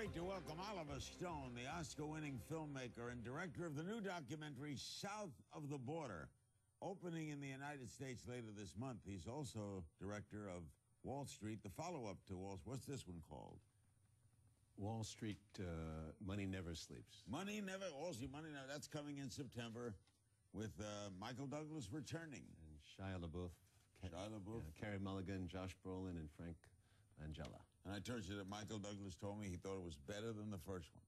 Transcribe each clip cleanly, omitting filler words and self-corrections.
great to welcome Oliver Stone, the Oscar-winning filmmaker and director of the new documentary South of the Border, opening in the United States later this month. He's also director of Wall Street, the follow-up to Wall Street. What's this one called? Wall Street, Money Never Sleeps. Money Never, that's coming in September with Michael Douglas returning. And Shia LaBeouf. Carey Mulligan, Josh Brolin, and Frank Langella. And I told you that Michael Douglas told me he thought it was better than the first one.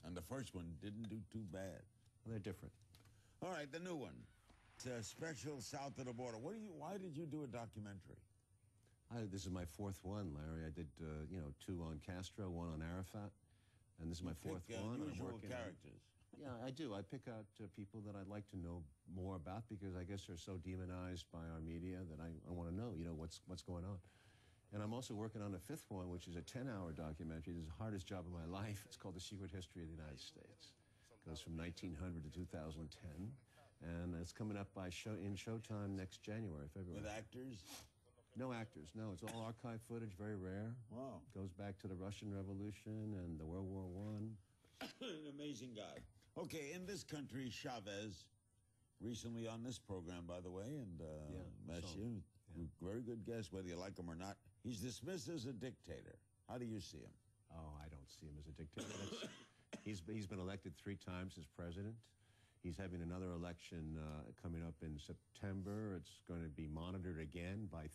And the first one didn't do too bad. Well, they're different. All right, the new one. It's a special South of the Border. Why did you do a documentary? This is my fourth one, Larry. I did, two on Castro, one on Arafat, and this is my fourth one. Unusual characters. Yeah, I do. I pick out people that I'd like to know more about because I guess they're so demonized by our media that I want to know, what's going on. And I'm also working on a fifth one, which is a 10-hour documentary. This is the hardest job of my life. It's called The Secret History of the United States. It goes from 1900 to 2010, and it's coming up in Showtime next January, February. With actors? No actors, no. It's all archive footage, very rare. Wow. Goes back to the Russian Revolution and the World War I. An amazing guy. Okay, in this country, Chavez, recently on this program, by the way, and very good guess, whether you like him or not. He's dismissed as a dictator. How do you see him? Oh, I don't see him as a dictator. He's been elected 3 times as president. He's having another election coming up in September. It's going to be monitored again by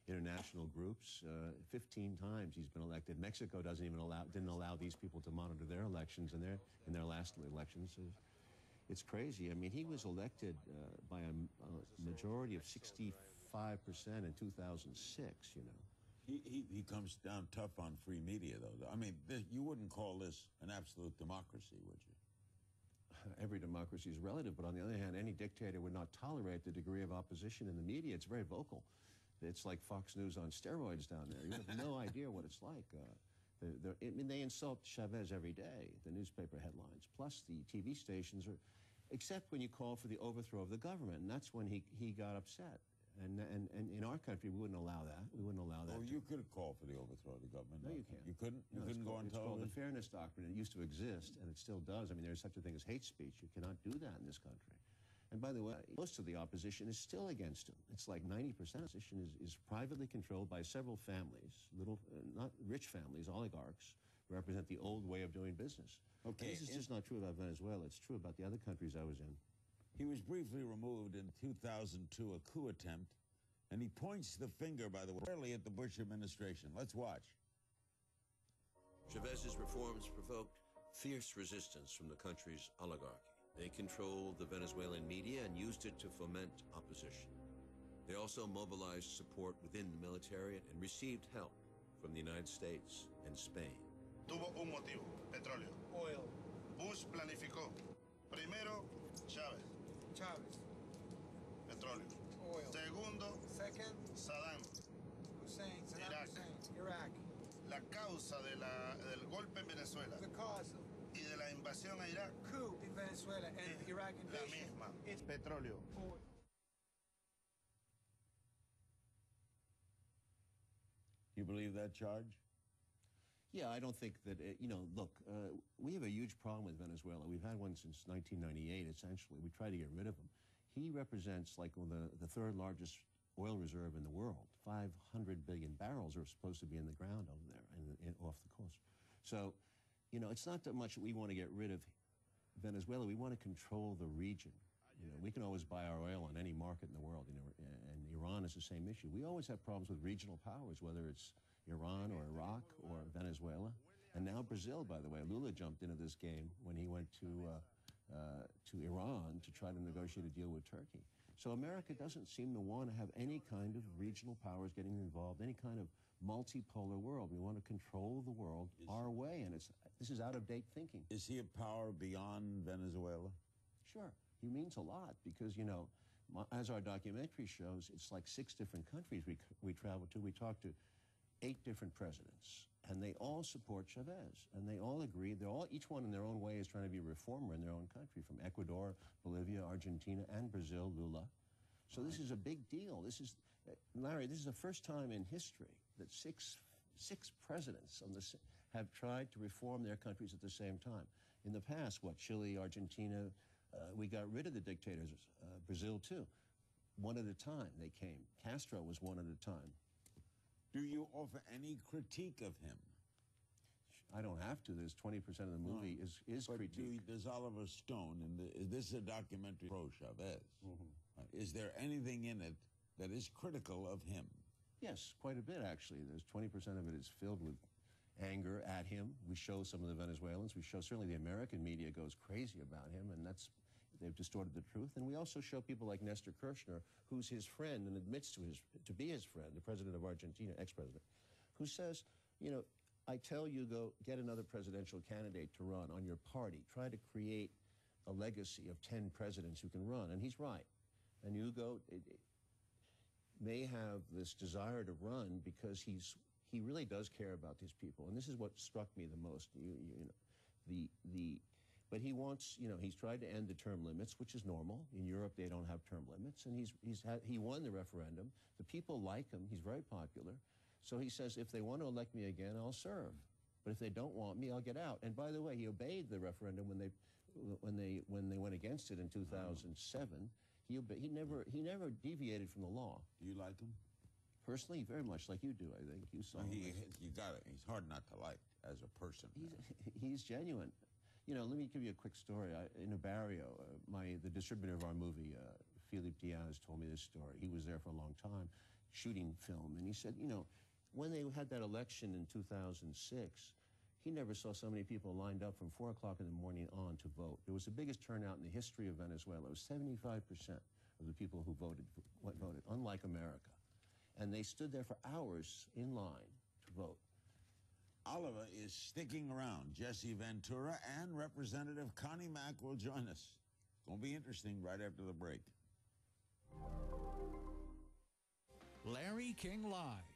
international groups. 15 times he's been elected. Mexico didn't allow these people to monitor their elections in their last elections. It's crazy. I mean, he was elected by a majority of 65% in 2006. He comes down tough on free media, though. I mean, you wouldn't call this an absolute democracy, would you? Every democracy is relative, but on the other hand, any dictator would not tolerate the degree of opposition in the media. It's very vocal. It's like Fox News on steroids down there. You have no idea what it's like. They insult Chavez every day, the newspaper headlines, plus the TV stations, except when you call for the overthrow of the government, and that's when he got upset. And in our country, we wouldn't allow that. We wouldn't allow that. Oh, you could have called for the overthrow of the government. No, you can't. You couldn't? You couldn't go on television? It's called the Fairness Doctrine. It used to exist, and it still does. I mean, there's such a thing as hate speech. You cannot do that in this country. And by the way, most of the opposition is still against him. It's like 90% of the opposition is privately controlled by several families, not rich families, oligarchs, who represent the old way of doing business. Okay. And this is just not true about Venezuela. It's true about the other countries I was in. He was briefly removed in 2002, a coup attempt. And he points the finger, by the way, clearly at the Bush administration. Let's watch. Chavez's reforms provoked fierce resistance from the country's oligarchy. They controlled the Venezuelan media and used it to foment opposition. They also mobilized support within the military and received help from the United States and Spain. Tuvo un motivo, petróleo. Oil. Bush planificó. Primero, Chavez. Chavez. Petróleo. Oil. Segundo, Second, Saddam. Hussein. Saddam Iraq. Hussein. Iraq. La causa del golpe en Venezuela The cause of y de la invasión a Irak, coup in Venezuela and the Iraq la invasion. misma. It's Petróleo. oil. You believe that charge? Yeah, I don't think that, look, we have a huge problem with Venezuela. We've had one since 1998, essentially. We try to get rid of him. He represents like the third largest oil reserve in the world. 500 billion barrels are supposed to be in the ground over there and off the coast. So, it's not that much we want to get rid of Venezuela. We want to control the region. We can always buy our oil on any market in the world, and Iran is the same issue. We always have problems with regional powers, whether it's Iran or Iraq or Venezuela. And now Brazil, by the way. Lula jumped into this game when he went to Iran to try to negotiate a deal with Turkey. So America doesn't seem to want to have any kind of regional powers getting involved, any kind of multipolar world. We want to control the world our way, and this is out-of-date thinking. Is he a power beyond Venezuela? Sure. He means a lot because, as our documentary shows, it's like 6 different countries we travel to. We talk to 8 different presidents, and they all support Chavez, and they all agree. Each one in their own way is trying to be a reformer in their own country, from Ecuador, Bolivia, Argentina, and Brazil, Lula. So this is a big deal. Larry, this is the first time in history that six presidents have tried to reform their countries at the same time. In the past, what, Chile, Argentina, we got rid of the dictators, Brazil too. One at a time they came. Castro was one at a time. Do you offer any critique of him? I don't have to. There's 20% of the movie is But critique. does Oliver Stone, and this is a documentary pro Chavez, is there anything in it that is critical of him? Yes, quite a bit, actually. There's 20% of it is filled with anger at him. We show some of the Venezuelans. We show, certainly the American media goes crazy about him, and they've distorted the truth. And we also show people like Nestor Kirchner, who's his friend and admits to be his friend, the president of Argentina, ex-president, who says, you know, I tell Hugo, get another presidential candidate to run on your party. Try to create a legacy of 10 presidents who can run. And he's right. And Hugo may have this desire to run because he really does care about these people. And this is what struck me the most. But he wants, you know, he's tried to end the term limits, which is normal. In Europe, they don't have term limits. And he won the referendum. The people like him. He's very popular. So he says, if they want to elect me again, I'll serve. But if they don't want me, I'll get out. And by the way, he obeyed the referendum when they went against it in 2007. He never deviated from the law. Do you like him? Personally, very much like you do, I think. You saw him. You got it. He's hard not to like as a person. He's genuine. You know, let me give you a quick story. In a barrio, the distributor of our movie, Philippe Diaz, told me this story. He was there for a long time, shooting film, and he said, you know, when they had that election in 2006, he never saw so many people lined up from 4 o'clock in the morning on to vote. It was the biggest turnout in the history of Venezuela. It was 75% of the people who voted, unlike America. And they stood there for hours in line to vote. Oliver is sticking around. Jesse Ventura and Representative Connie Mack will join us. It's going to be interesting right after the break. Larry King Live.